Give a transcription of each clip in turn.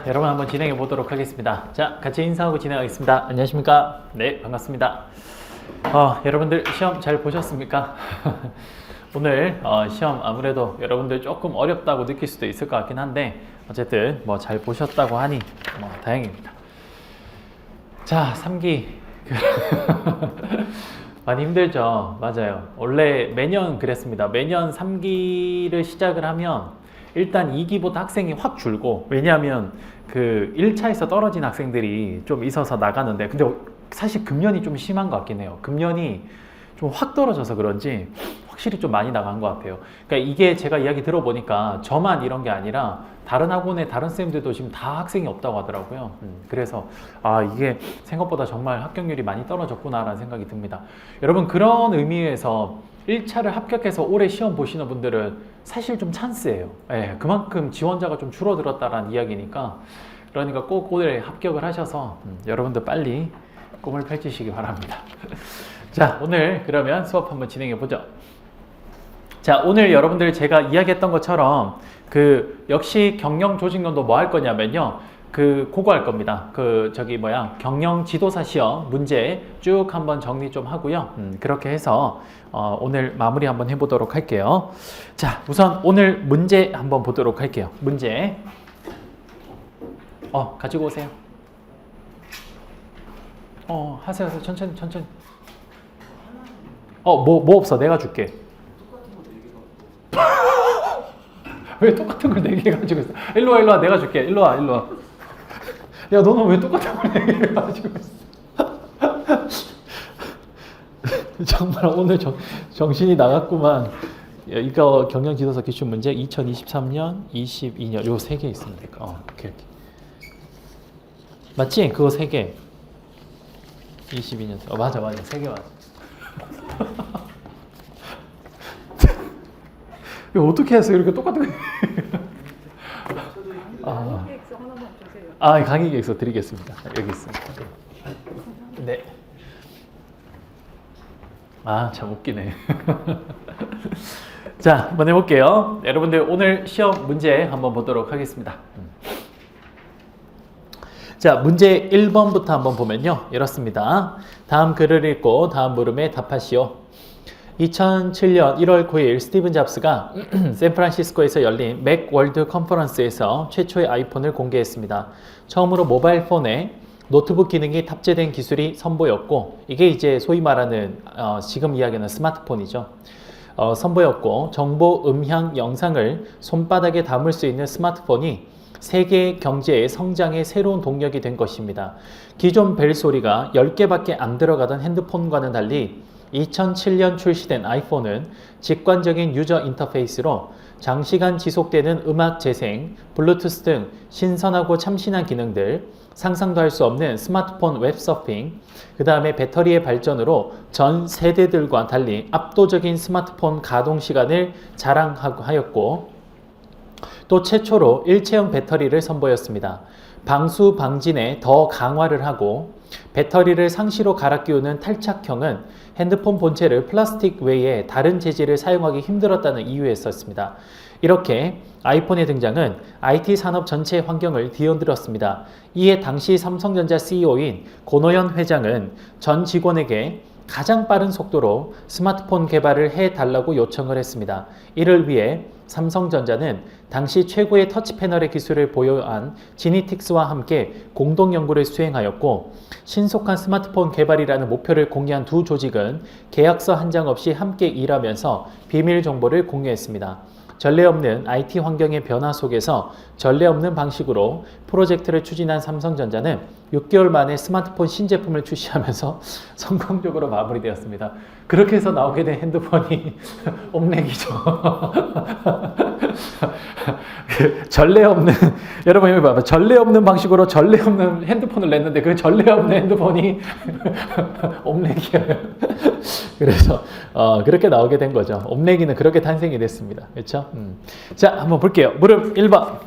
여러분 한번 진행해 보도록 하겠습니다. 자, 같이 인사하고 진행하겠습니다. 안녕하십니까? 네, 반갑습니다. 여러분들 시험 잘 보셨습니까? 오늘 시험 아무래도 여러분들 조금 어렵다고 느낄 수도 있을 것 같긴 한데 어쨌든 뭐 잘 보셨다고 하니 다행입니다. 자, 3기 많이 힘들죠. 맞아요. 원래 매년 그랬습니다. 매년 3기를 시작을 하면 일단 2기보다 학생이 확 줄고, 왜냐하면 그 1차에서 떨어진 학생들이 좀 있어서 나가는데, 근데 사실 금년이 좀 심한 것 같긴 해요. 금년이 좀 확 떨어져서 그런지 확실히 좀 많이 나간 것 같아요. 그러니까 이게 제가 이야기 들어보니까 저만 이런 게 아니라 다른 학원의 다른 쌤들도 지금 다 학생이 없다고 하더라고요. 그래서 이게 생각보다 정말 합격률이 많이 떨어졌구나라는 생각이 듭니다. 여러분, 그런 의미에서 1차를 합격해서 올해 시험 보시는 분들은 사실 좀 찬스예요. 그만큼 지원자가 좀 줄어들었다라는 이야기니까, 그러니까 꼭 올해 합격을 하셔서 여러분들 빨리 꿈을 펼치시기 바랍니다. 자, 오늘 그러면 수업 한번 진행해 보죠. 자, 오늘 여러분들 제가 이야기했던 것처럼 역시 경영 조직론도 뭐 할 거냐면요, 그거 할 겁니다. 경영 지도사 시험 문제 쭉 한번 정리 좀 하고요. 그렇게 해서 오늘 마무리 한번 해보도록 할게요. 자, 우선 오늘 문제 한번 보도록 할게요. 문제 가지고 오세요. 하세요. 천천히. 뭐 없어. 내가 줄게. 왜 똑같은 걸 4개 가지고 있어? 일로 와. 내가 줄게. 일로 와. 야, 너는 왜 똑같은 걸 4개 가지고 있어? 정말 오늘 정신이 나갔구만. 이거 경영지도사 기출문제 2023년, 22년 요 3개 있으면 될까? 오케이. 맞지? 그거 3개. 22년. 맞아. 3개 맞아. 이거 어떻게 했어요? 이렇게 똑같은 거. 강의계획서 하나만 주세요. 강의계획서 드리겠습니다. 여기 있습니다. 네. 참 웃기네. 자, 한번 해볼게요. 여러분들 오늘 시험 문제 한번 보도록 하겠습니다. 자, 문제 1번부터 한번 보면요, 이렇습니다. 다음 글을 읽고 다음 물음에 답하시오. 2007년 1월 9일 스티븐 잡스가 샌프란시스코에서 열린 맥 월드 컨퍼런스에서 최초의 아이폰을 공개했습니다. 처음으로 모바일 폰에 노트북 기능이 탑재된 기술이 선보였고, 이게 이제 소위 말하는 지금 이야기하는 스마트폰이죠. 선보였고, 정보, 음향, 영상을 손바닥에 담을 수 있는 스마트폰이 세계 경제의 성장의 새로운 동력이 된 것입니다. 기존 벨소리가 10개밖에 안 들어가던 핸드폰과는 달리 2007년 출시된 아이폰은 직관적인 유저 인터페이스로 장시간 지속되는 음악 재생, 블루투스 등 신선하고 참신한 기능들, 상상도 할 수 없는 스마트폰 웹서핑, 그 다음에 배터리의 발전으로 전 세대들과 달리 압도적인 스마트폰 가동 시간을 자랑하였고, 또 최초로 일체형 배터리를 선보였습니다. 방수 방진에 더 강화를 하고, 배터리를 상시로 갈아 끼우는 탈착형은 핸드폰 본체를 플라스틱 외에 다른 재질을 사용하기 힘들었다는 이유였었습니다. 이렇게 아이폰의 등장은 IT 산업 전체 환경을 뒤흔들었습니다. 이에 당시 삼성전자 CEO인 고노현 회장은 전 직원에게 가장 빠른 속도로 스마트폰 개발을 해달라고 요청을 했습니다. 이를 위해 삼성전자는 당시 최고의 터치 패널의 기술을 보유한 지니틱스와 함께 공동 연구를 수행하였고, 신속한 스마트폰 개발이라는 목표를 공유한 두 조직은 계약서 한 장 없이 함께 일하면서 비밀 정보를 공유했습니다. 전례 없는 IT 환경의 변화 속에서 전례 없는 방식으로 프로젝트를 추진한 삼성전자는 6개월 만에 스마트폰 신제품을 출시하면서 성공적으로 마무리되었습니다. 그렇게 해서 나오게 된 핸드폰이 옴렉이죠. 전례 없는, 여러분 여기 봐봐. 전례 없는 방식으로 전례 없는 핸드폰을 냈는데 그 전례 없는 핸드폰이 옴렉이에요. 그래서 그렇게 나오게 된 거죠. 옴렉이는 그렇게 탄생이 됐습니다. 그렇죠? 자, 한번 볼게요. 물음 1번.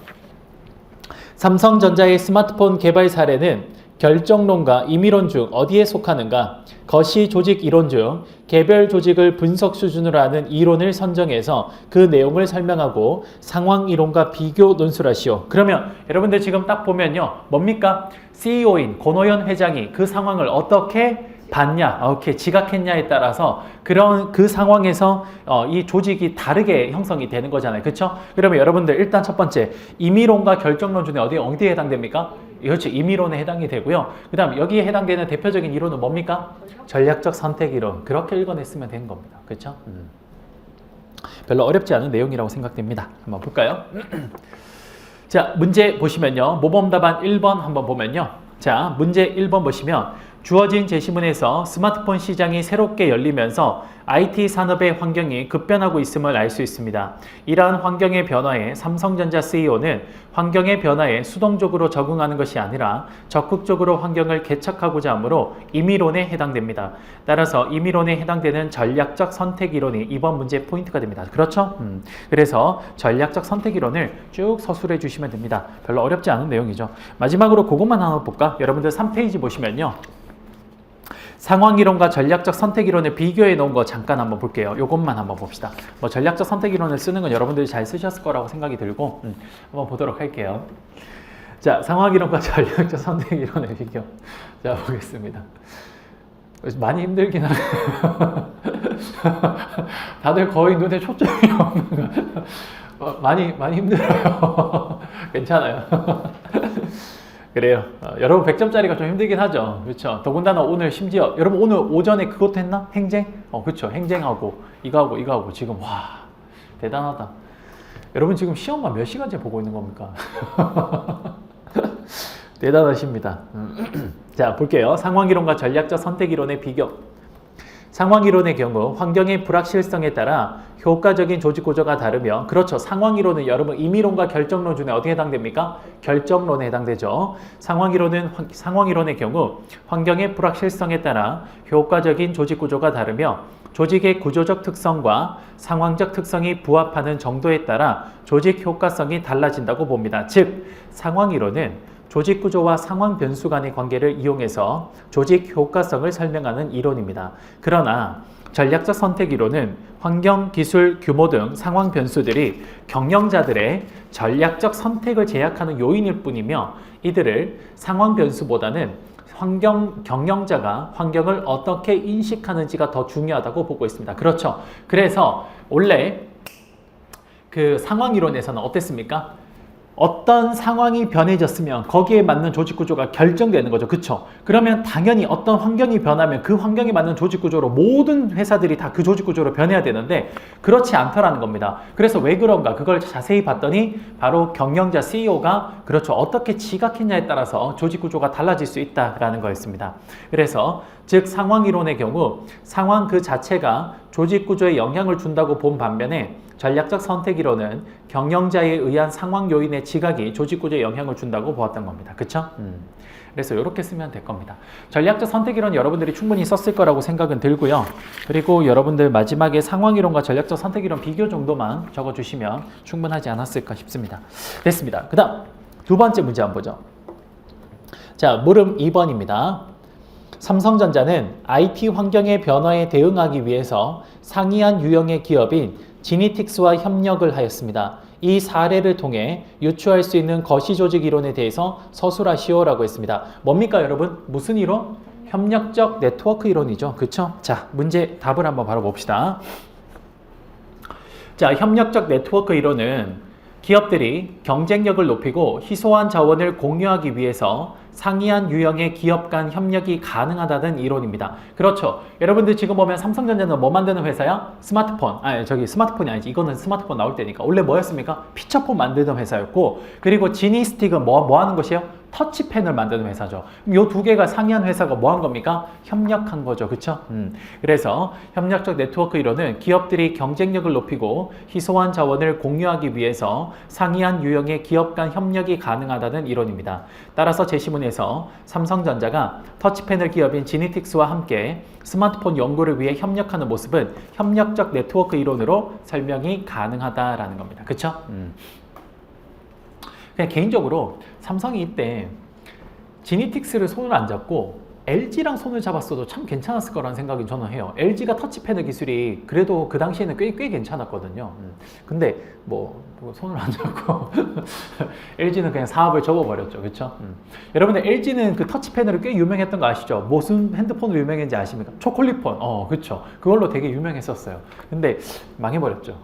삼성전자의 스마트폰 개발 사례는 결정론과 임의론 중 어디에 속하는가? 거시 조직 이론 중 개별 조직을 분석 수준으로 하는 이론을 선정해서 그 내용을 설명하고 상황 이론과 비교 논술하시오. 그러면 여러분들 지금 딱 보면요. 뭡니까? CEO인 권오현 회장이 그 상황을 어떻게 봤냐, 오케이, 지각했냐에 따라서 그 상황에서 이 조직이 다르게 형성이 되는 거잖아요. 그렇죠? 그러면 여러분들 일단 첫 번째 임의론과 결정론 중에 어디에 해당됩니까? 그렇죠. 임의론에 해당이 되고요. 그 다음 여기에 해당되는 대표적인 이론은 뭡니까? 전략적 선택 이론. 그렇게 읽어냈으면 되는 겁니다. 그렇죠? 별로 어렵지 않은 내용이라고 생각됩니다. 한번 볼까요? 자, 문제 보시면요. 모범 답안 1번 한번 보면요. 자, 문제 1번 보시면 주어진 제시문에서 스마트폰 시장이 새롭게 열리면서 IT 산업의 환경이 급변하고 있음을 알 수 있습니다. 이러한 환경의 변화에 삼성전자 CEO는 환경의 변화에 수동적으로 적응하는 것이 아니라 적극적으로 환경을 개척하고자 하므로 임의론에 해당됩니다. 따라서 임의론에 해당되는 전략적 선택 이론이 이번 문제의 포인트가 됩니다. 그렇죠? 그래서 전략적 선택 이론을 쭉 서술해 주시면 됩니다. 별로 어렵지 않은 내용이죠. 마지막으로 그것만 하나 볼까? 여러분들 3페이지 보시면요. 상황이론과 전략적 선택이론을 비교해 놓은 거 잠깐 한번 볼게요. 이것만 한번 봅시다. 뭐 전략적 선택이론을 쓰는 건 여러분들이 잘 쓰셨을 거라고 생각이 들고 한번 보도록 할게요. 자, 상황이론과 전략적 선택이론의 비교. 자, 보겠습니다. 많이 힘들긴 하네요. 다들 거의 눈에 초점이 없는 거. 많이 힘들어요. 괜찮아요. 그래요. 여러분 100점짜리가 좀 힘들긴 하죠. 그렇죠. 더군다나 오늘 심지어 여러분 오늘 오전에 그것도 했나? 행쟁? 그렇죠. 행쟁하고 이거 하고 지금 와 대단하다. 여러분 지금 시험만 몇 시간째 보고 있는 겁니까? 대단하십니다. 자, 볼게요. 상황이론과 전략적 선택이론의 비교. 상황이론의 경우 환경의 불확실성에 따라 효과적인 조직 구조가 다르며, 그렇죠. 상황이론은 여러분 임의론과 결정론 중에 어디에 해당됩니까? 결정론에 해당되죠. 상황이론의 경우 환경의 불확실성에 따라 효과적인 조직 구조가 다르며 조직의 구조적 특성과 상황적 특성이 부합하는 정도에 따라 조직 효과성이 달라진다고 봅니다. 즉, 상황이론은 조직 구조와 상황 변수 간의 관계를 이용해서 조직 효과성을 설명하는 이론입니다. 그러나 전략적 선택 이론은 환경, 기술, 규모 등 상황 변수들이 경영자들의 전략적 선택을 제약하는 요인일 뿐이며 이들을 상황 변수보다는 경영자가 환경을 어떻게 인식하는지가 더 중요하다고 보고 있습니다. 그렇죠. 그래서 원래 그 상황 이론에서는 어땠습니까? 어떤 상황이 변해졌으면 거기에 맞는 조직 구조가 결정되는 거죠. 그렇죠? 그러면 당연히 어떤 환경이 변하면 그 환경에 맞는 조직 구조로 모든 회사들이 다 그 조직 구조로 변해야 되는데 그렇지 않더라는 겁니다. 그래서 왜 그런가? 그걸 자세히 봤더니 바로 경영자 CEO가 그렇죠. 어떻게 지각했냐에 따라서 조직 구조가 달라질 수 있다라는 거였습니다. 그래서 즉 상황 이론의 경우 상황 그 자체가 조직 구조에 영향을 준다고 본 반면에 전략적 선택 이론은 경영자에 의한 상황 요인의 지각이 조직 구조에 영향을 준다고 보았던 겁니다. 그렇죠? 그래서 이렇게 쓰면 될 겁니다. 전략적 선택 이론 여러분들이 충분히 썼을 거라고 생각은 들고요. 그리고 여러분들 마지막에 상황 이론과 전략적 선택 이론 비교 정도만 적어주시면 충분하지 않았을까 싶습니다. 됐습니다. 그 다음 두 번째 문제 한번 보죠. 자, 물음 2번입니다. 삼성전자는 IT 환경의 변화에 대응하기 위해서 상이한 유형의 기업인 지니틱스와 협력을 하였습니다. 이 사례를 통해 유추할 수 있는 거시조직 이론에 대해서 서술하시오라고 했습니다. 뭡니까 여러분? 무슨 이론? 협력적 네트워크 이론이죠. 그렇죠? 자, 문제 답을 한번 바로 봅시다. 자, 협력적 네트워크 이론은 기업들이 경쟁력을 높이고 희소한 자원을 공유하기 위해서 상이한 유형의 기업 간 협력이 가능하다는 이론입니다. 그렇죠. 여러분들 지금 보면 삼성전자는 뭐 만드는 회사야? 스마트폰. 스마트폰이 아니지. 이거는 스마트폰 나올 때니까. 원래 뭐였습니까? 피처폰 만드는 회사였고, 그리고 지니스틱은 뭐 하는 것이에요? 터치펜을 만드는 회사죠. 이 두 개가 상이한 회사가 뭐 한 겁니까? 협력한 거죠. 그렇죠? 그래서 협력적 네트워크 이론은 기업들이 경쟁력을 높이고 희소한 자원을 공유하기 위해서 상이한 유형의 기업 간 협력이 가능하다는 이론입니다. 따라서 제시문에서 삼성전자가 터치펜을 기업인 지니틱스와 함께 스마트폰 연구를 위해 협력하는 모습은 협력적 네트워크 이론으로 설명이 가능하다라는 겁니다. 그렇죠? 그냥 개인적으로 삼성이 이때 지니틱스를 손을 안 잡고 LG랑 손을 잡았어도 참 괜찮았을 거라는 생각이 저는 해요. LG가 터치패드 기술이 그래도 그 당시에는 꽤 괜찮았거든요. 근데 뭐 손을 안 잡고 LG는 그냥 사업을 접어버렸죠. 그렇죠? 여러분들 LG는 그 터치펜으로 꽤 유명했던 거 아시죠? 무슨 핸드폰으로 유명했는지 아십니까? 초콜릿폰. 그렇죠. 그걸로 되게 유명했었어요. 근데 망해버렸죠.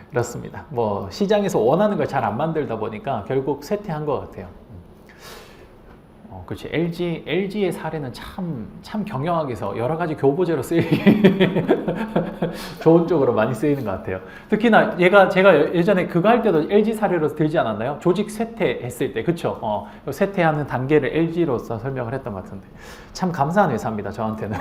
그렇습니다. 뭐 시장에서 원하는 걸 잘 안 만들다 보니까 결국 쇠퇴한 것 같아요. 그렇지. LG의 사례는 참 경영학에서 여러 가지 교보제로 쓰이기 좋은 쪽으로 많이 쓰이는 것 같아요. 특히나 제가 예전에 그거 할 때도 LG 사례로 들지 않았나요? 조직 쇠퇴했을 때, 그쵸? 쇠퇴하는 단계를 LG로서 설명을 했던 것 같은데. 참 감사한 회사입니다, 저한테는.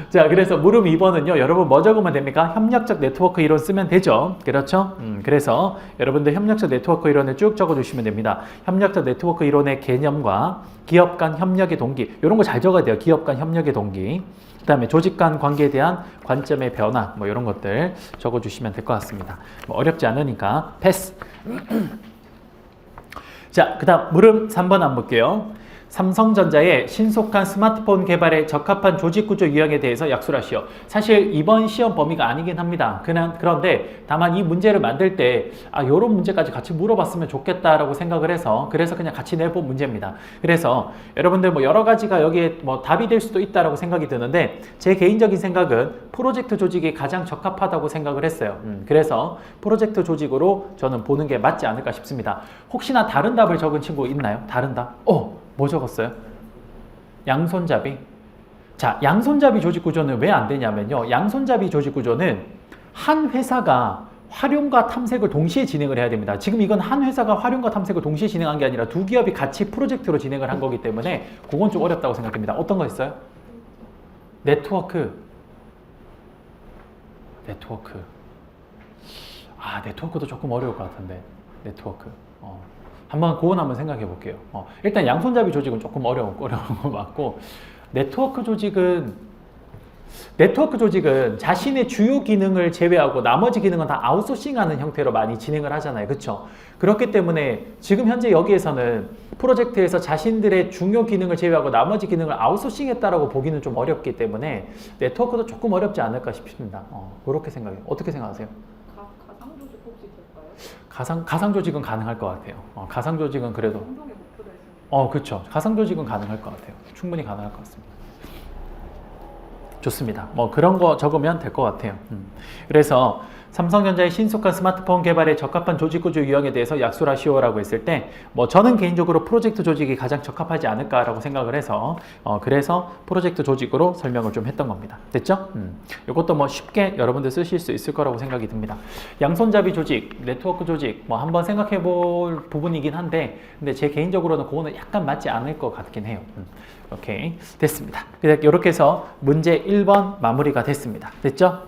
자, 그래서 물음 2번은요, 여러분 뭐 적으면 됩니까? 협력적 네트워크 이론 쓰면 되죠. 그렇죠? 그래서 여러분들 협력적 네트워크 이론을 쭉 적어주시면 됩니다. 협력적 네트워크 이론의 개념과 기업 간 협력의 동기, 이런 거 잘 적어야 돼요. 기업 간 협력의 동기. 그 다음에 조직 간 관계에 대한 관점의 변화, 뭐 이런 것들 적어주시면 될 것 같습니다. 뭐 어렵지 않으니까 패스. 자, 그 다음 물음 3번 한번 볼게요. 삼성전자의 신속한 스마트폰 개발에 적합한 조직구조 유형에 대해서 약술하시오. 사실 이번 시험 범위가 아니긴 합니다. 그런데 다만 이 문제를 만들 때 이런 문제까지 같이 물어봤으면 좋겠다라고 생각을 해서 그래서 그냥 같이 내본 문제입니다. 그래서 여러분들 뭐 여러 가지가 여기에 뭐 답이 될 수도 있다라고 생각이 드는데 제 개인적인 생각은 프로젝트 조직이 가장 적합하다고 생각을 했어요. 그래서 프로젝트 조직으로 저는 보는 게 맞지 않을까 싶습니다. 혹시나 다른 답을 적은 친구 있나요? 다른 답? 뭐 적었어요? 양손잡이. 자, 양손잡이 조직 구조는 왜 안 되냐면요. 양손잡이 조직 구조는 한 회사가 활용과 탐색을 동시에 진행을 해야 됩니다. 지금 이건 한 회사가 활용과 탐색을 동시에 진행한 게 아니라 두 기업이 같이 프로젝트로 진행을 한 거기 때문에 그건 좀 어렵다고 생각됩니다. 어떤 거 있어요? 네트워크도 조금 어려울 것 같은데. 네트워크. 한번 그건 한번 생각해 볼게요. 일단 양손잡이 조직은 조금 어려운 거 맞고 네트워크 조직은 자신의 주요 기능을 제외하고 나머지 기능은 다 아웃소싱하는 형태로 많이 진행을 하잖아요. 그렇죠? 그렇기 때문에 지금 현재 여기에서는 프로젝트에서 자신들의 중요 기능을 제외하고 나머지 기능을 아웃소싱했다라고 보기는 좀 어렵기 때문에 네트워크도 조금 어렵지 않을까 싶습니다. 그렇게 생각해요. 어떻게 생각하세요? 가상 조직 혹시 될까요? 가상 조직은 가능할 것 같아요. 가상 조직은 그래도 공동의 목표가 있습니다. 그렇죠. 가상 조직은 가능할 것 같아요. 충분히 가능할 것 같습니다. 좋습니다. 뭐 그런 거 적으면 될 것 같아요. 그래서 삼성전자의 신속한 스마트폰 개발에 적합한 조직구조 유형에 대해서 약술하시오라고 했을 때 뭐 저는 개인적으로 프로젝트 조직이 가장 적합하지 않을까라고 생각을 해서 그래서 프로젝트 조직으로 설명을 좀 했던 겁니다. 됐죠? 이것도 뭐 쉽게 여러분들 쓰실 수 있을 거라고 생각이 듭니다. 양손잡이 조직, 네트워크 조직 뭐 한번 생각해 볼 부분이긴 한데 근데 제 개인적으로는 그거는 약간 맞지 않을 것 같긴 해요. 오케이, 됐습니다. 이렇게 해서 문제 1번 마무리가 됐습니다. 됐죠?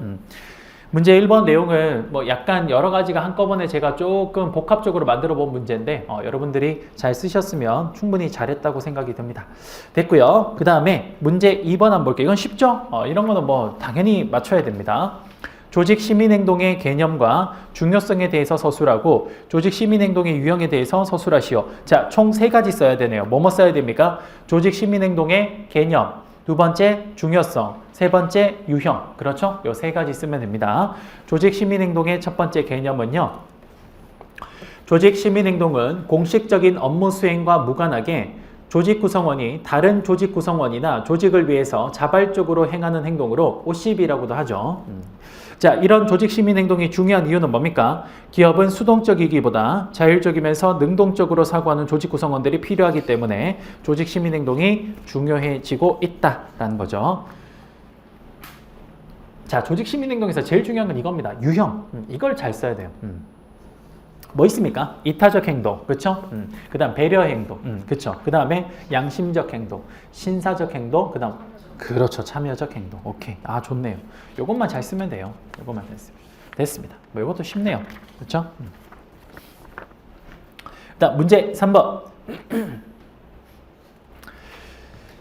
문제 1번 내용은 뭐 약간 여러 가지가 한꺼번에 제가 조금 복합적으로 만들어 본 문제인데 여러분들이 잘 쓰셨으면 충분히 잘했다고 생각이 듭니다. 됐고요. 그 다음에 문제 2번 한번 볼게요. 이건 쉽죠? 이런 거는 뭐 당연히 맞춰야 됩니다. 조직 시민행동의 개념과 중요성에 대해서 서술하고 조직 시민행동의 유형에 대해서 서술하시오. 자, 총 3가지 써야 되네요. 뭐뭐 써야 됩니까? 조직 시민행동의 개념, 두 번째 중요성, 세 번째 유형. 그렇죠? 요 3가지 쓰면 됩니다. 조직 시민행동의 첫 번째 개념은요. 조직 시민행동은 공식적인 업무 수행과 무관하게 조직 구성원이 다른 조직 구성원이나 조직을 위해서 자발적으로 행하는 행동으로 OCB라고도 하죠. 자, 이런 조직 시민 행동이 중요한 이유는 뭡니까? 기업은 수동적이기보다 자율적이면서 능동적으로 사고하는 조직 구성원들이 필요하기 때문에 조직 시민 행동이 중요해지고 있다라는 거죠. 자, 조직 시민 행동에서 제일 중요한 건 이겁니다. 유형. 이걸 잘 써야 돼요. 뭐 있습니까? 이타적 행동, 그렇죠? 그 다음 배려 행동, 그렇죠? 그 다음에 양심적 행동, 신사적 행동, 그 다음 그렇죠, 참여적 행동. 오케이, 좋네요. 요것만 잘 쓰면 돼요. 요것만 잘 쓰면 됐습니다. 뭐 이것도 쉽네요, 그렇죠? 자, 문제 3번.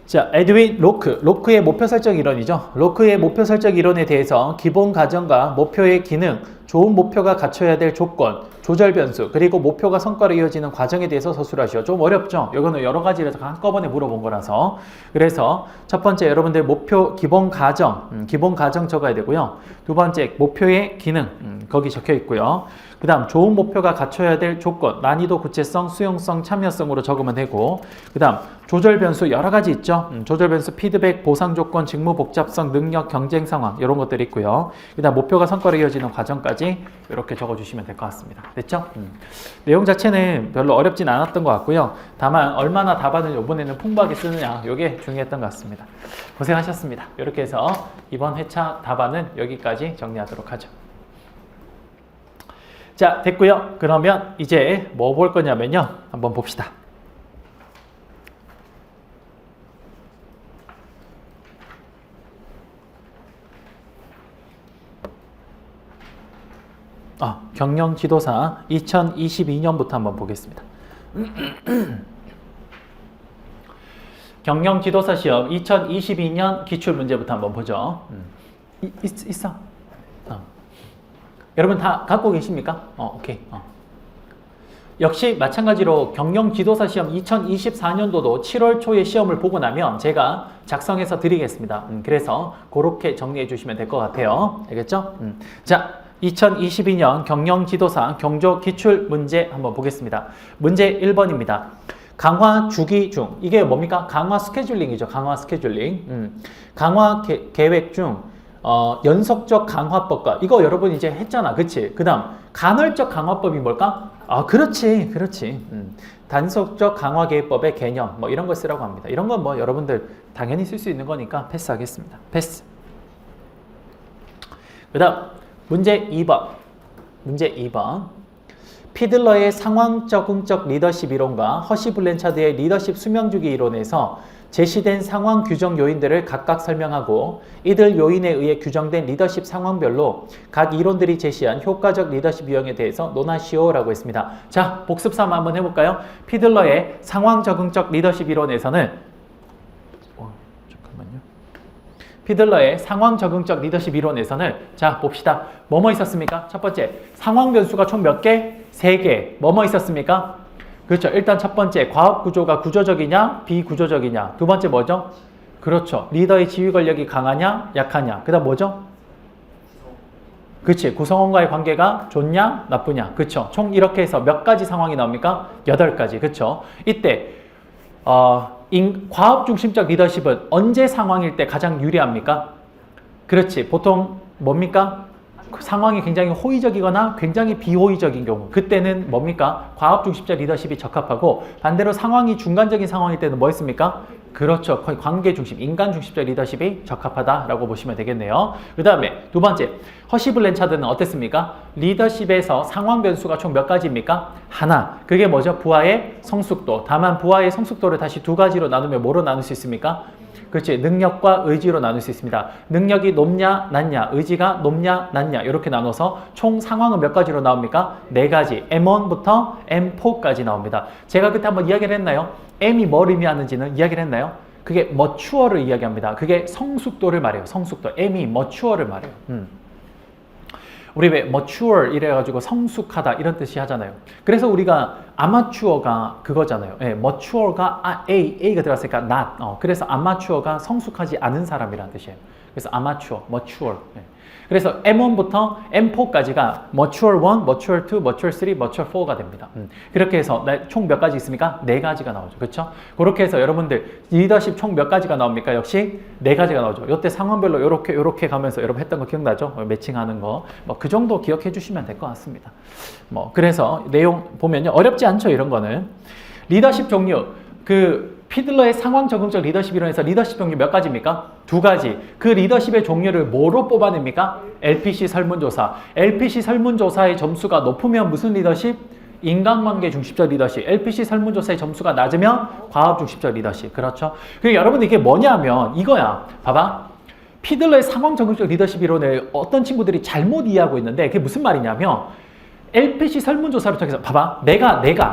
자, 에드윈 로크의 목표 설정 이론이죠. 로크의 목표 설정 이론에 대해서 기본 가정과 목표의 기능 좋은 목표가 갖춰야 될 조건, 조절 변수, 그리고 목표가 성과로 이어지는 과정에 대해서 서술하시오. 좀 어렵죠? 이거는 여러 가지를 한꺼번에 물어본 거라서. 그래서 첫 번째 여러분들 목표 기본 가정 적어야 되고요. 두 번째 목표의 기능, 거기 적혀 있고요. 그 다음 좋은 목표가 갖춰야 될 조건, 난이도, 구체성, 수용성, 참여성으로 적으면 되고, 그 다음 조절 변수 여러 가지 있죠. 조절 변수, 피드백, 보상 조건, 직무 복잡성, 능력, 경쟁 상황 이런 것들이 있고요. 그 다음 목표가 성과로 이어지는 과정까지 이렇게 적어주시면 될 것 같습니다. 됐죠? 내용 자체는 별로 어렵진 않았던 것 같고요. 다만 얼마나 답안을 이번에는 풍부하게 쓰느냐 이게 중요했던 것 같습니다. 고생하셨습니다. 이렇게 해서 이번 회차 답안은 여기까지 정리하도록 하죠. 자, 됐고요. 그러면 이제 뭐 볼 거냐면요. 한번 봅시다. 경영지도사 2022년부터 한번 보겠습니다. 경영지도사 시험 2022년 기출문제부터 한번 보죠. 있어. 여러분 다 갖고 계십니까? 오케이. 역시 마찬가지로 경영지도사 시험 2024년도도 7월 초에 시험을 보고 나면 제가 작성해서 드리겠습니다. 그래서 그렇게 정리해 주시면 될 것 같아요. 알겠죠? 자, 2022년 경영지도사 경조 기출문제 한번 보겠습니다. 문제 1번입니다. 강화 주기 중, 이게 뭡니까? 강화 스케줄링이죠. 강화 스케줄링. 강화 계획 중 연속적 강화법과, 이거 여러분 이제 했잖아. 그치? 그 다음 간헐적 강화법이 뭘까? 그렇지. 단속적 강화계획법의 개념 뭐 이런 걸 쓰라고 합니다. 이런 건 뭐 여러분들 당연히 쓸 수 있는 거니까 패스하겠습니다. 패스. 그 다음 문제 2번. 피들러의 상황 적응적 리더십 이론과 허시 블랜차드의 리더십 수명주기 이론에서 제시된 상황 규정 요인들을 각각 설명하고 이들 요인에 의해 규정된 리더십 상황별로 각 이론들이 제시한 효과적 리더십 유형에 대해서 논하시오라고 했습니다. 자, 복습 삼아 한번 해볼까요? 피들러의 상황 적응적 리더십 이론에서는 피들러의 상황 적응적 리더십 이론에서는 자 봅시다. 뭐뭐 있었습니까? 첫 번째, 상황 변수가 총 몇 개? 3개. 뭐뭐 있었습니까? 그렇죠. 일단 첫 번째, 과업 구조가 구조적이냐 비구조적이냐. 두 번째 뭐죠? 그렇죠. 리더의 지휘 권력이 강하냐 약하냐. 그 다음 뭐죠? 그렇지. 구성원과의 관계가 좋냐 나쁘냐. 그렇죠. 총 이렇게 해서 몇 가지 상황이 나옵니까? 8가지. 그렇죠. 이때 과업 중심적 리더십은 언제 상황일 때 가장 유리합니까? 그렇지. 보통 뭡니까? 그 상황이 굉장히 호의적이거나 굉장히 비호의적인 경우, 그때는 뭡니까? 과업 중심적 리더십이 적합하고, 반대로 상황이 중간적인 상황일 때는 뭐 있습니까? 그렇죠. 거의 관계 중심, 인간 중심적 리더십이 적합하다라고 보시면 되겠네요. 그 다음에 두 번째, 허시 블랜차드는 어땠습니까? 리더십에서 상황 변수가 총 몇 가지입니까? 하나. 그게 뭐죠? 부하의 성숙도. 다만 부하의 성숙도를 다시 2가지로 나누면 뭐로 나눌 수 있습니까? 그렇지. 능력과 의지로 나눌 수 있습니다. 능력이 높냐 낮냐, 의지가 높냐 낮냐 이렇게 나눠서 총 상황은 몇 가지로 나옵니까? 4가지. M1부터 M4까지 나옵니다. 제가 그때 한번 이야기를 했나요? M이 뭘 의미하는지는 이야기를 했나요? 그게 mature를 이야기합니다. 그게 성숙도를 말해요. 성숙도. M이 mature를 말해요. 우리 왜 mature 이래가지고 성숙하다 이런 뜻이 하잖아요. 그래서 우리가 amature가 그거잖아요. 네, mature가 A가 들어갔으니까 not. 그래서 amature가 성숙하지 않은 사람이라는 뜻이에요. 그래서 amateur, mature. 네. 그래서 M1부터 M4까지가 mature 1, mature 2, mature 3, mature 4가 됩니다. 그렇게 해서 총 몇 가지 있습니까? 4가지가 나오죠. 그렇죠? 그렇게 해서 여러분들 리더십 총 몇 가지가 나옵니까? 역시 4가지가 나오죠. 이때 상황별로 이렇게 가면서 여러분 했던 거 기억나죠? 매칭하는 거. 뭐 그 정도 기억해 주시면 될 것 같습니다. 뭐 그래서 내용 보면요. 어렵지 않죠, 이런 거는. 리더십 종류. 피들러의 상황 적응적 리더십 이론에서 리더십 종류 몇 가지입니까? 2가지. 그 리더십의 종류를 뭐로 뽑아냅니까? LPC 설문조사. LPC 설문조사의 점수가 높으면 무슨 리더십? 인간관계 중심적 리더십. LPC 설문조사의 점수가 낮으면 과업 중심적 리더십. 그렇죠? 그리고 여러분들 이게 뭐냐면 이거야. 봐봐. 피들러의 상황 적응적 리더십 이론을 어떤 친구들이 잘못 이해하고 있는데 그게 무슨 말이냐면 LPC 설문조사를 통해서 봐봐.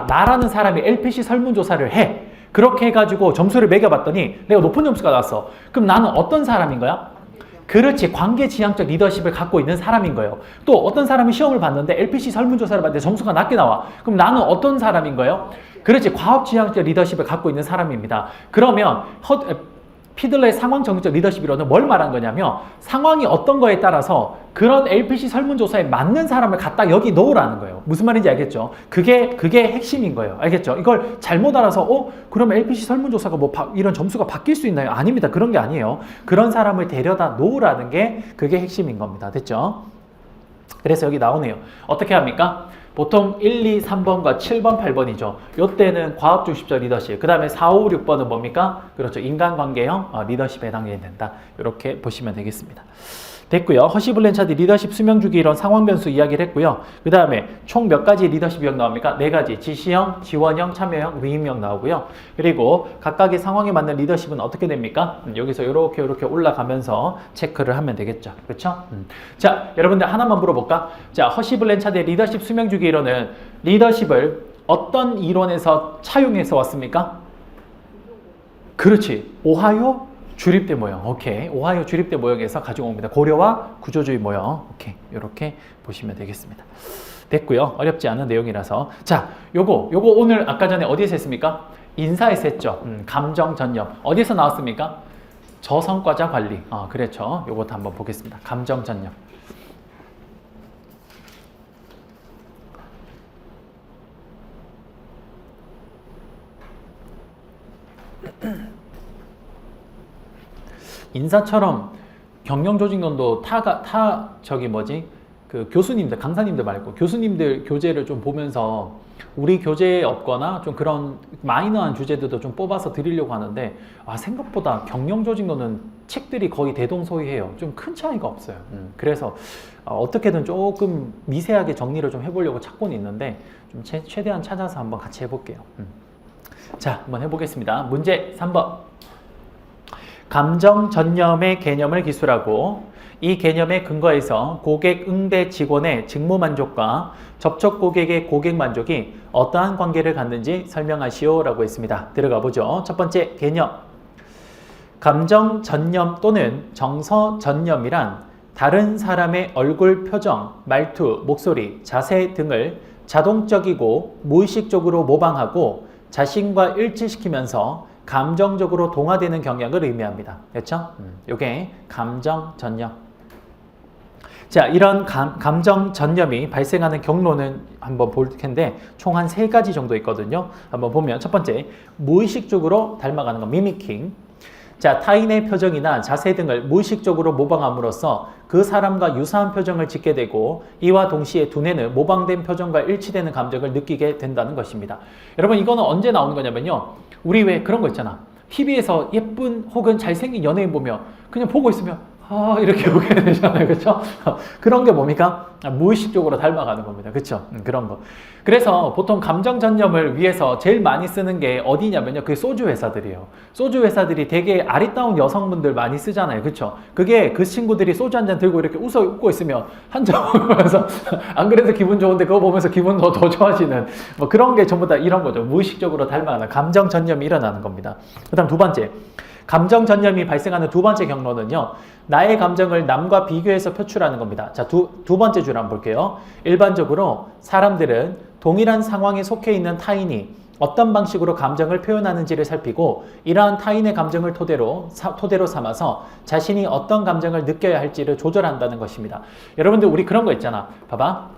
나라는 사람이 LPC 설문조사를 해. 그렇게 해가지고 점수를 매겨봤더니 내가 높은 점수가 나왔어. 그럼 나는 어떤 사람인 거야? 그렇지. 관계지향적 리더십을 갖고 있는 사람인 거예요. 또 어떤 사람이 시험을 봤는데 LPC 설문조사를 봤는데 점수가 낮게 나와. 그럼 나는 어떤 사람인 거예요? 그렇지. 과업지향적 리더십을 갖고 있는 사람입니다. 그러면 피들러의 상황 정의적 리더십이론은 뭘 말한 거냐면 상황이 어떤 거에 따라서 그런 LPC 설문조사에 맞는 사람을 갖다 여기 넣으라는 거예요. 무슨 말인지 알겠죠? 그게 핵심인 거예요. 알겠죠? 이걸 잘못 알아서 그럼 LPC 설문조사가 뭐 이런 점수가 바뀔 수 있나요? 아닙니다. 그런 게 아니에요. 그런 사람을 데려다 놓으라는 게 그게 핵심인 겁니다. 됐죠? 그래서 여기 나오네요. 어떻게 합니까? 보통 1, 2, 3번과 7번, 8번이죠. 요때는 과업중심적 리더십. 그 다음에 4, 5, 6번은 뭡니까? 그렇죠. 인간관계형 리더십에 해당이 된다. 이렇게 보시면 되겠습니다. 됐고요. 허시 블랜차드 리더십 수명주기 이론 상황 변수 이야기를 했고요. 그 다음에 총 몇 가지 리더십 유형 나옵니까? 4가지. 지시형, 지원형, 참여형, 위임형 나오고요. 그리고 각각의 상황에 맞는 리더십은 어떻게 됩니까? 여기서 이렇게 올라가면서 체크를 하면 되겠죠. 그렇죠? 자, 여러분들 하나만 물어볼까? 자, 허시 블랜차드의 리더십 수명주기 이론은 리더십을 어떤 이론에서 차용해서 왔습니까? 그렇지. 오하이오 주립대 모형. 오케이. 오하이오 주립대 모형에서 가지고 옵니다. 고려와 구조주의 모형. 오케이. 이렇게 보시면 되겠습니다. 됐고요. 어렵지 않은 내용이라서. 자, 요거 오늘 아까 전에 어디에서 했습니까? 인사에서 했죠. 감정 전념. 어디에서 나왔습니까? 저성과자 관리. 그렇죠. 요것도 한번 보겠습니다. 감정 전념. 인사처럼 경영조직론도 그 교수님들, 강사님들 말고 교수님들 교재를 좀 보면서 우리 교재에 없거나 좀 그런 마이너한 주제들도 좀 뽑아서 드리려고 하는데 생각보다 경영조직론은 책들이 거의 대동소이해요. 좀 큰 차이가 없어요. 그래서 어떻게든 조금 미세하게 정리를 좀 해보려고 찾고는 있는데 좀 최대한 찾아서 한번 같이 해볼게요. 자, 한번 해보겠습니다. 문제 3번. 감정 전념의 개념을 기술하고 이 개념에 근거해서 고객 응대 직원의 직무 만족과 접촉 고객의 고객 만족이 어떠한 관계를 갖는지 설명하시오 라고 했습니다. 들어가 보죠. 첫 번째 개념. 감정 전념 또는 정서 전념이란 다른 사람의 얼굴 표정, 말투, 목소리, 자세 등을 자동적이고 무의식적으로 모방하고 자신과 일치시키면서 감정적으로 동화되는 경향을 의미합니다. 그렇죠? 요게 감정 전념. 자, 이런 감정 전념이 발생하는 경로는 한번 볼 텐데 총 한 3가지 정도 있거든요. 한번 보면 첫 번째, 무의식적으로 닮아가는 거, 미미킹. 자, 타인의 표정이나 자세 등을 무의식적으로 모방함으로써 그 사람과 유사한 표정을 짓게 되고 이와 동시에 두뇌는 모방된 표정과 일치되는 감정을 느끼게 된다는 것입니다. 여러분, 이거는 언제 나오는 거냐면요. 우리 왜 그런 거 있잖아. TV에서 예쁜 혹은 잘생긴 연예인 보면 그냥 보고 있으면 이렇게 보게 되잖아요. 그렇죠? 그런 게 뭡니까? 무의식적으로 닮아가는 겁니다. 그렇죠? 그런 거. 그래서 보통 감정 전념을 위해서 제일 많이 쓰는 게 어디냐면요. 그게 소주 회사들이에요. 소주 회사들이 되게 아리따운 여성분들 많이 쓰잖아요. 그렇죠? 그게 그 친구들이 소주 한 잔 들고 이렇게 웃고 있으면 한 잔 먹으면서 안 그래도 기분 좋은데 그거 보면서 기분 더 좋아지는 뭐 그런 게 전부 다 이런 거죠. 무의식적으로 닮아가는 감정 전념이 일어나는 겁니다. 그 다음 두 번째. 감정 전념이 발생하는 두 번째 경로는요. 나의 감정을 남과 비교해서 표출하는 겁니다. 자, 두 번째 줄 한번 볼게요. 일반적으로 사람들은 동일한 상황에 속해 있는 타인이 어떤 방식으로 감정을 표현하는지를 살피고 이러한 타인의 감정을 토대로 삼아서 자신이 어떤 감정을 느껴야 할지를 조절한다는 것입니다. 여러분들 우리 그런 거 있잖아. 봐봐.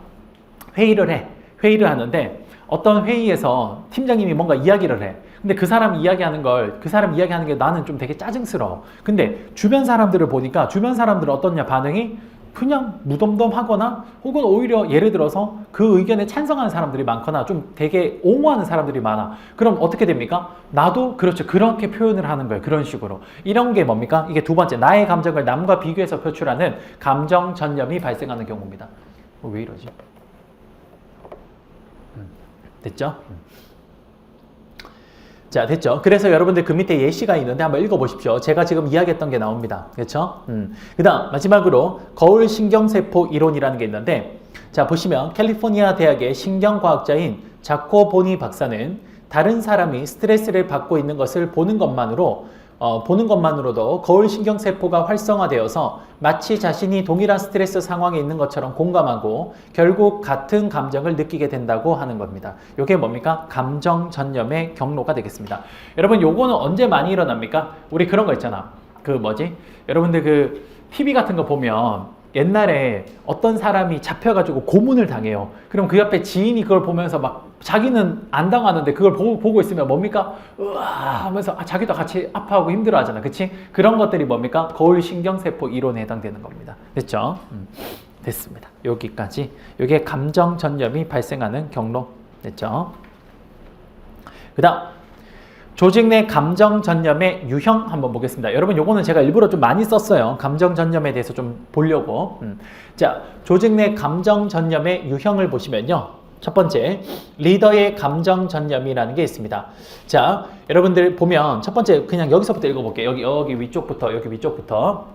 회의를 하는데 어떤 회의에서 팀장님이 뭔가 이야기를 해. 근데 그 사람 이야기하는 게 나는 좀 되게 짜증스러워. 근데 주변 사람들을 보니까 주변 사람들은 어떻냐 반응이 그냥 무덤덤하거나 혹은 오히려 예를 들어서 그 의견에 찬성하는 사람들이 많거나 좀 되게 옹호하는 사람들이 많아. 그럼 어떻게 됩니까? 나도 그렇죠. 그렇게 표현을 하는 거예요. 그런 식으로. 이런 게 뭡니까? 이게 두 번째. 나의 감정을 남과 비교해서 표출하는 감정 전념이 발생하는 경우입니다. 왜 이러지? 됐죠? 자, 됐죠? 그래서 여러분들 그 밑에 예시가 있는데 한번 읽어보십시오. 제가 지금 이야기했던 게 나옵니다. 그렇죠? 그 다음 마지막으로 거울 신경세포 이론이라는 게 있는데 자, 보시면 캘리포니아 대학의 신경과학자인 자코 보니 박사는 다른 사람이 스트레스를 받고 있는 것을 보는 것만으로 보는 것만으로도 거울 신경세포가 활성화되어서 마치 자신이 동일한 스트레스 상황에 있는 것처럼 공감하고 결국 같은 감정을 느끼게 된다고 하는 겁니다. 이게 뭡니까? 감정 전염의 경로가 되겠습니다. 여러분 요거는 언제 많이 일어납니까? 우리 그런 거 있잖아. 여러분들 그 TV 같은 거 보면 옛날에 어떤 사람이 잡혀가지고 고문을 당해요. 그럼 그 옆에 지인이 그걸 보면서 막 자기는 안 당하는데 그걸 보고 있으면 뭡니까? 으아 하면서 자기도 같이 아파하고 힘들어 하잖아. 그치? 그런 것들이 뭡니까? 거울 신경세포 이론에 해당되는 겁니다. 됐죠? 됐습니다. 여기까지. 이게 감정 전염이 발생하는 경로. 됐죠? 그 다음 조직 내 감정 전염의 유형 한번 보겠습니다. 여러분 요거는 제가 일부러 좀 많이 썼어요. 감정 전염에 대해서 좀 보려고. 자, 조직 내 감정 전염의 유형을 보시면요. 첫 번째, 리더의 감정 전염이라는 게 있습니다. 자, 여러분들 보면 첫 번째 그냥 여기서부터 읽어볼게요. 여기 위쪽부터.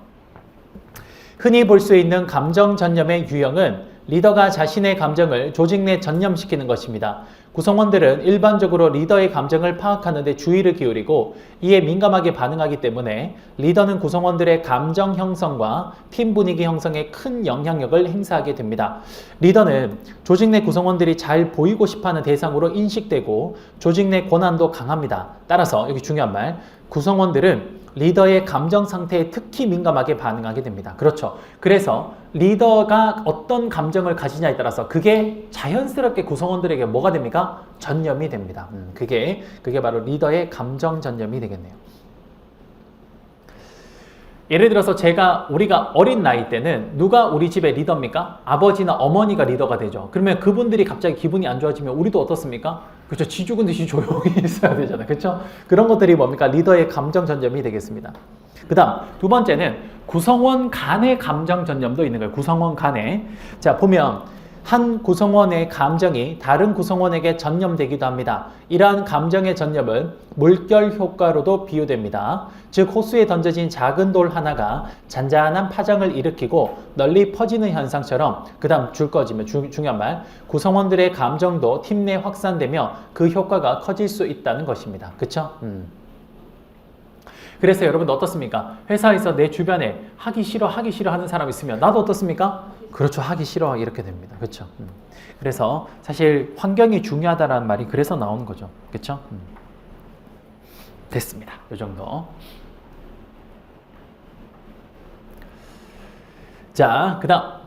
흔히 볼 수 있는 감정 전염의 유형은 리더가 자신의 감정을 조직 내 전염시키는 것입니다. 구성원들은 일반적으로 리더의 감정을 파악하는 데 주의를 기울이고 이에 민감하게 반응하기 때문에 리더는 구성원들의 감정 형성과 팀 분위기 형성에 큰 영향력을 행사하게 됩니다. 리더는 조직 내 구성원들이 잘 보이고 싶어하는 대상으로 인식되고 조직 내 권한도 강합니다. 따라서 여기 중요한 말, 구성원들은 리더의 감정 상태에 특히 민감하게 반응하게 됩니다. 그렇죠. 그래서 리더가 어떤 감정을 가지냐에 따라서 그게 자연스럽게 구성원들에게 뭐가 됩니까? 전염이 됩니다. 그게 바로 리더의 감정 전염이 되겠네요. 예를 들어서 우리가 어린 나이 때는 누가 우리 집의 리더입니까? 아버지나 어머니가 리더가 되죠. 그러면 그분들이 갑자기 기분이 안 좋아지면 우리도 어떻습니까? 그렇죠. 쥐 죽은 듯이 조용히 있어야 되잖아요. 그렇죠? 그런 것들이 뭡니까? 리더의 감정 전염이 되겠습니다. 그 다음 두 번째는 구성원 간의 감정 전염도 있는 거예요. 구성원 간에. 자, 보면 한 구성원의 감정이 다른 구성원에게 전염되기도 합니다. 이러한 감정의 전염은 물결 효과로도 비유됩니다. 즉 호수에 던져진 작은 돌 하나가 잔잔한 파장을 일으키고 널리 퍼지는 현상처럼 그 다음 줄 꺼지면 중요한 말, 구성원들의 감정도 팀 내 확산되며 그 효과가 커질 수 있다는 것입니다. 그쵸? 그래서 여러분들 어떻습니까? 회사에서 내 주변에 하기 싫어 하는 사람 있으면 나도 어떻습니까? 그렇죠. 하기 싫어 이렇게 됩니다. 그렇죠. 그래서 사실 환경이 중요하다라는 말이 그래서 나오는 거죠. 그렇죠? 됐습니다. 이 정도. 자, 그 다음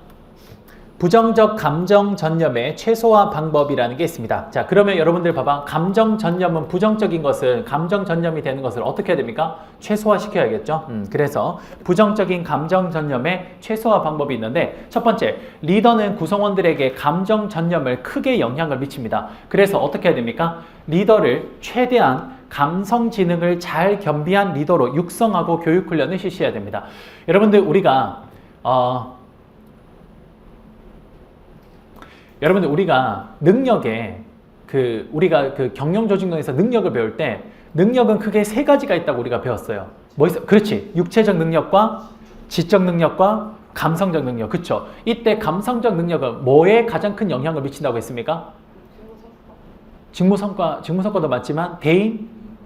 부정적 감정 전염의 최소화 방법이라는 게 있습니다. 자, 그러면 여러분들 봐봐. 감정 전염은 부정적인 것을, 감정 전염이 되는 것을 어떻게 해야 됩니까? 최소화 시켜야겠죠. 그래서 부정적인 감정 전염의 최소화 방법이 있는데 첫 번째, 리더는 구성원들에게 감정 전염을 크게 영향을 미칩니다. 그래서 어떻게 해야 됩니까? 리더를 최대한 감성 지능을 잘 겸비한 리더로 육성하고 교육 훈련을 실시해야 됩니다. 여러분들 우리가 능력에 우리가 경영조직론에서 능력을 배울 때 능력은 크게 세 가지가 있다고 우리가 배웠어요. 뭐 있어? 그렇지. 육체적 능력과 지적 능력과 감성적 능력. 그렇죠. 이때 감성적 능력은 뭐에 가장 큰 영향을 미친다고 했습니까? 직무성과도 맞지만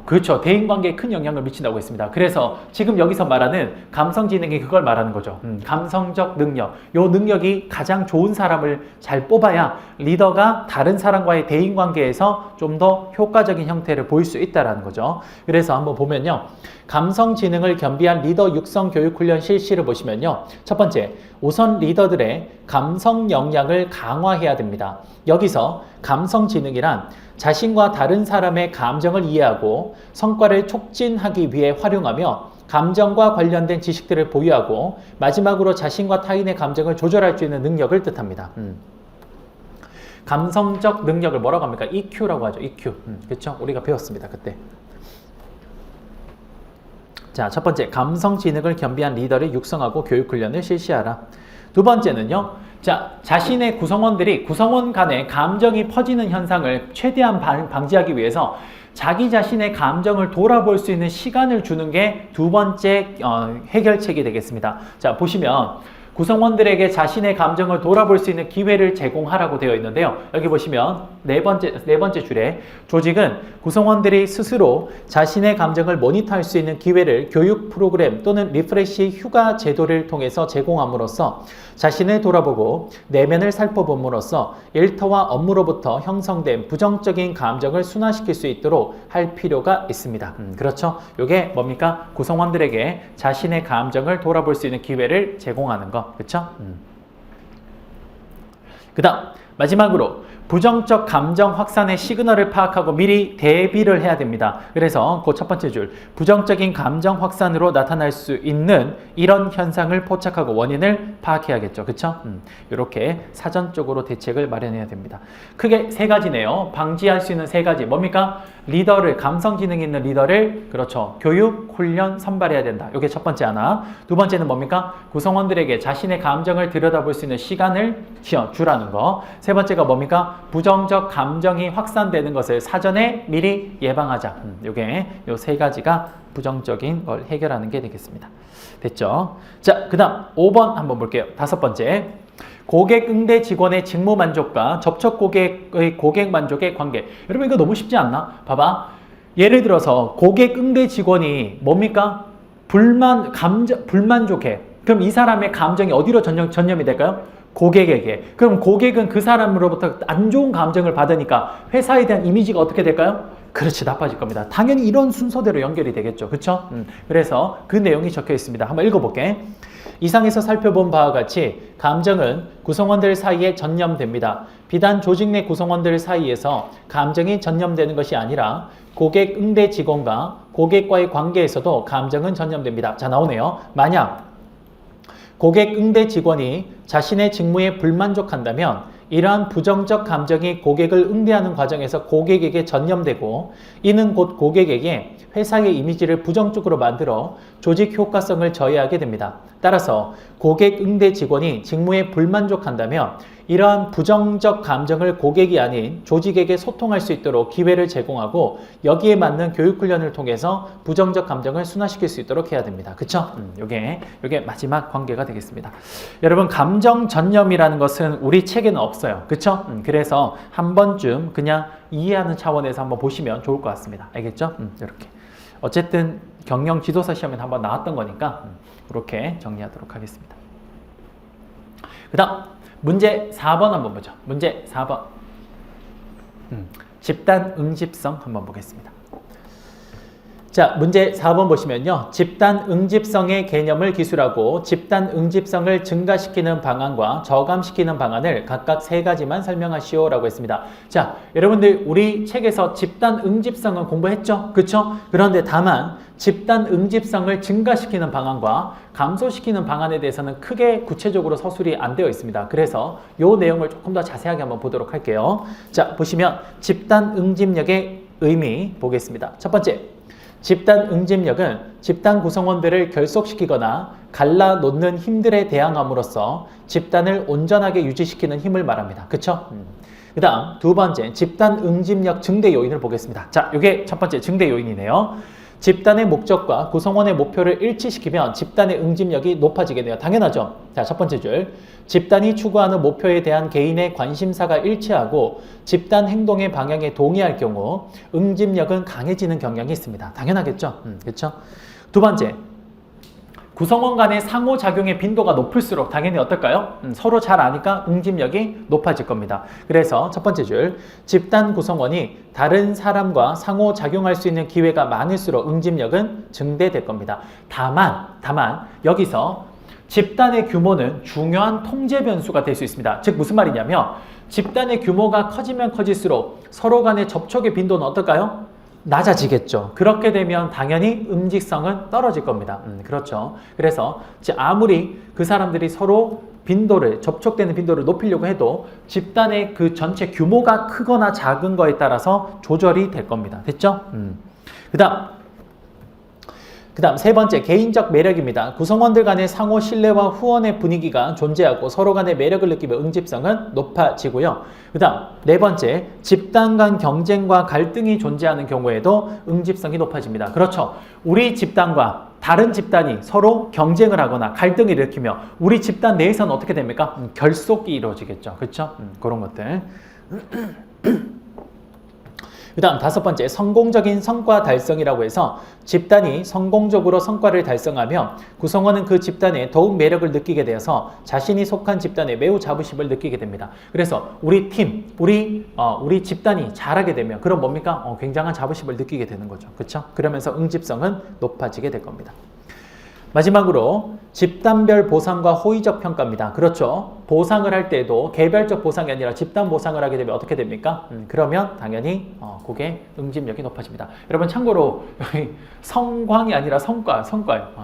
그렇죠. 대인관계에 큰 영향을 미친다고 했습니다. 그래서 지금 여기서 말하는 감성지능이 그걸 말하는 거죠. 감성적 능력. 요 능력이 가장 좋은 사람을 잘 뽑아야 리더가 다른 사람과의 대인관계에서 좀 더 효과적인 형태를 보일 수 있다는 거죠. 그래서 한번 보면요. 감성지능을 겸비한 리더 육성 교육훈련 실시를 보시면요. 첫 번째, 우선 리더들의 감성 역량을 강화해야 됩니다. 여기서 감성지능이란 자신과 다른 사람의 감정을 이해하고 성과를 촉진하기 위해 활용하며 감정과 관련된 지식들을 보유하고 마지막으로 자신과 타인의 감정을 조절할 수 있는 능력을 뜻합니다. 감성적 능력을 뭐라고 합니까? EQ라고 하죠. EQ. 그렇죠? 우리가 배웠습니다. 그때. 자, 첫 번째, 감성 지능을 겸비한 리더를 육성하고 교육 훈련을 실시하라. 두 번째는요. 자, 자신의 구성원 간의 감정이 퍼지는 현상을 최대한 방지하기 위해서 자기 자신의 감정을 돌아볼 수 있는 시간을 주는 게 두 번째 해결책이 되겠습니다. 자, 보시면 구성원들에게 자신의 감정을 돌아볼 수 있는 기회를 제공하라고 되어 있는데요. 여기 보시면 네 번째 줄에 조직은 구성원들이 스스로 자신의 감정을 모니터할 수 있는 기회를 교육 프로그램 또는 리프레시 휴가 제도를 통해서 제공함으로써 자신을 돌아보고 내면을 살펴봄으로써 일터와 업무로부터 형성된 부정적인 감정을 순화시킬 수 있도록 할 필요가 있습니다. 그렇죠. 이게 뭡니까? 구성원들에게 자신의 감정을 돌아볼 수 있는 기회를 제공하는 거. 그렇죠? 그 다음 마지막으로 부정적 감정 확산의 시그널을 파악하고 미리 대비를 해야 됩니다. 그래서 그 첫 번째 줄, 부정적인 감정 확산으로 나타날 수 있는 이런 현상을 포착하고 원인을 파악해야겠죠. 그렇죠? 이렇게 사전적으로 대책을 마련해야 됩니다. 크게 세 가지네요. 방지할 수 있는 세 가지. 뭡니까? 리더를, 감성 지능 있는 리더를, 그렇죠, 교육, 훈련, 선발해야 된다. 이게 첫 번째 하나. 두 번째는 뭡니까? 구성원들에게 자신의 감정을 들여다볼 수 있는 시간을 주라는 거. 세 번째가 뭡니까? 부정적 감정이 확산되는 것을 사전에 미리 예방하자. 요게 요 세 가지가 부정적인 걸 해결하는 게 되겠습니다. 됐죠? 자, 그 다음 5번 한번 볼게요. 다섯 번째. 고객 응대 직원의 직무 만족과 접촉 고객의 고객 만족의 관계. 여러분 이거 너무 쉽지 않나? 봐봐. 예를 들어서 고객 응대 직원이 뭡니까? 불만족해. 그럼 이 사람의 감정이 어디로 전념이 될까요? 고객에게. 그럼 고객은 그 사람으로부터 안 좋은 감정을 받으니까 회사에 대한 이미지가 어떻게 될까요? 그렇지, 나빠질 겁니다. 당연히 이런 순서대로 연결이 되겠죠. 그렇죠? 그래서 그 내용이 적혀 있습니다. 한번 읽어볼게. 이상에서 살펴본 바와 같이 감정은 구성원들 사이에 전념됩니다. 비단 조직 내 구성원들 사이에서 감정이 전념되는 것이 아니라 고객 응대 직원과 고객과의 관계에서도 감정은 전념됩니다. 자, 나오네요. 만약 고객 응대 직원이 자신의 직무에 불만족한다면 이러한 부정적 감정이 고객을 응대하는 과정에서 고객에게 전념되고 이는 곧 고객에게 회사의 이미지를 부정적으로 만들어 조직 효과성을 저해하게 됩니다. 따라서 고객 응대 직원이 직무에 불만족한다면 이러한 부정적 감정을 고객이 아닌 조직에게 소통할 수 있도록 기회를 제공하고 여기에 맞는 교육 훈련을 통해서 부정적 감정을 순화시킬 수 있도록 해야 됩니다. 그쵸? 요게 마지막 관계가 되겠습니다. 여러분, 감정 전념이라는 것은 우리 책에는 없어요. 그쵸? 그래서 한 번쯤 그냥 이해하는 차원에서 한번 보시면 좋을 것 같습니다. 알겠죠? 이렇게. 어쨌든 경영 지도사 시험에 한번 나왔던 거니까 그렇게 정리하도록 하겠습니다. 그 다음 문제 4번 한번 보죠. 문제 4번. 집단 응집성 한번 보겠습니다. 자, 문제 4번 보시면요. 집단 응집성의 개념을 기술하고 집단 응집성을 증가시키는 방안과 저감시키는 방안을 각각 세 가지만 설명하시오 라고 했습니다. 자, 여러분들 우리 책에서 집단 응집성은 공부했죠? 그쵸? 그런데 다만 집단 응집성을 증가시키는 방안과 감소시키는 방안에 대해서는 크게 구체적으로 서술이 안 되어 있습니다. 그래서 이 내용을 조금 더 자세하게 한번 보도록 할게요. 자, 보시면 집단 응집력의 의미 보겠습니다. 첫 번째, 집단 응집력은 집단 구성원들을 결속시키거나 갈라놓는 힘들에 대항함으로써 집단을 온전하게 유지시키는 힘을 말합니다. 그쵸? 그 다음 두 번째, 집단 응집력 증대 요인을 보겠습니다. 자, 이게 첫 번째 증대 요인이네요. 집단의 목적과 구성원의 목표를 일치시키면 집단의 응집력이 높아지게 돼요. 당연하죠. 자, 첫 번째 줄. 집단이 추구하는 목표에 대한 개인의 관심사가 일치하고 집단 행동의 방향에 동의할 경우 응집력은 강해지는 경향이 있습니다. 당연하겠죠. 그렇죠? 두 번째. 구성원 간의 상호작용의 빈도가 높을수록 당연히 어떨까요? 서로 잘 아니까 응집력이 높아질 겁니다. 그래서 첫 번째 줄, 집단 구성원이 다른 사람과 상호작용할 수 있는 기회가 많을수록 응집력은 증대될 겁니다. 다만 여기서 집단의 규모는 중요한 통제 변수가 될 수 있습니다. 즉 무슨 말이냐면 집단의 규모가 커지면 커질수록 서로 간의 접촉의 빈도는 어떨까요? 낮아지겠죠. 그렇게 되면 당연히 응집성은 떨어질 겁니다. 그렇죠. 그래서 아무리 그 사람들이 서로 접촉되는 빈도를 높이려고 해도 집단의 그 전체 규모가 크거나 작은 거에 따라서 조절이 될 겁니다. 됐죠? 그 다음 세 번째, 개인적 매력입니다. 구성원들 간의 상호 신뢰와 후원의 분위기가 존재하고 서로 간의 매력을 느끼며 응집성은 높아지고요. 그 다음 네 번째, 집단 간 경쟁과 갈등이 존재하는 경우에도 응집성이 높아집니다. 그렇죠. 우리 집단과 다른 집단이 서로 경쟁을 하거나 갈등을 일으키며 우리 집단 내에서는 어떻게 됩니까? 결속이 이루어지겠죠. 그렇죠? 그런 것들. 그 다음 다섯 번째, 성공적인 성과 달성이라고 해서 집단이 성공적으로 성과를 달성하며 구성원은 그 집단에 더욱 매력을 느끼게 되어서 자신이 속한 집단에 매우 자부심을 느끼게 됩니다. 그래서 우리 팀, 우리 집단이 잘하게 되면 그럼 뭡니까? 굉장한 자부심을 느끼게 되는 거죠. 그렇죠? 그러면서 응집성은 높아지게 될 겁니다. 마지막으로 집단별 보상과 호의적 평가입니다. 그렇죠. 보상을 할 때도 개별적 보상이 아니라 집단 보상을 하게 되면 어떻게 됩니까? 그러면 당연히 그게 응집력이 높아집니다. 여러분 참고로 여기 성광이 아니라 성과예요.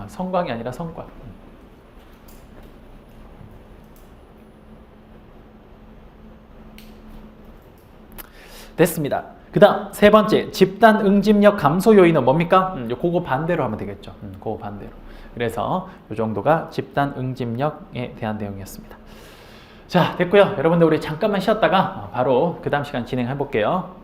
성광이 아니라 성과. 됐습니다. 그 다음 세 번째, 집단 응집력 감소 요인은 뭡니까? 그거 반대로 하면 되겠죠. 그거 반대로. 그래서 이 정도가 집단 응집력에 대한 내용이었습니다. 자, 됐고요. 여러분들 우리 잠깐만 쉬었다가 바로 그 다음 시간 진행해 볼게요.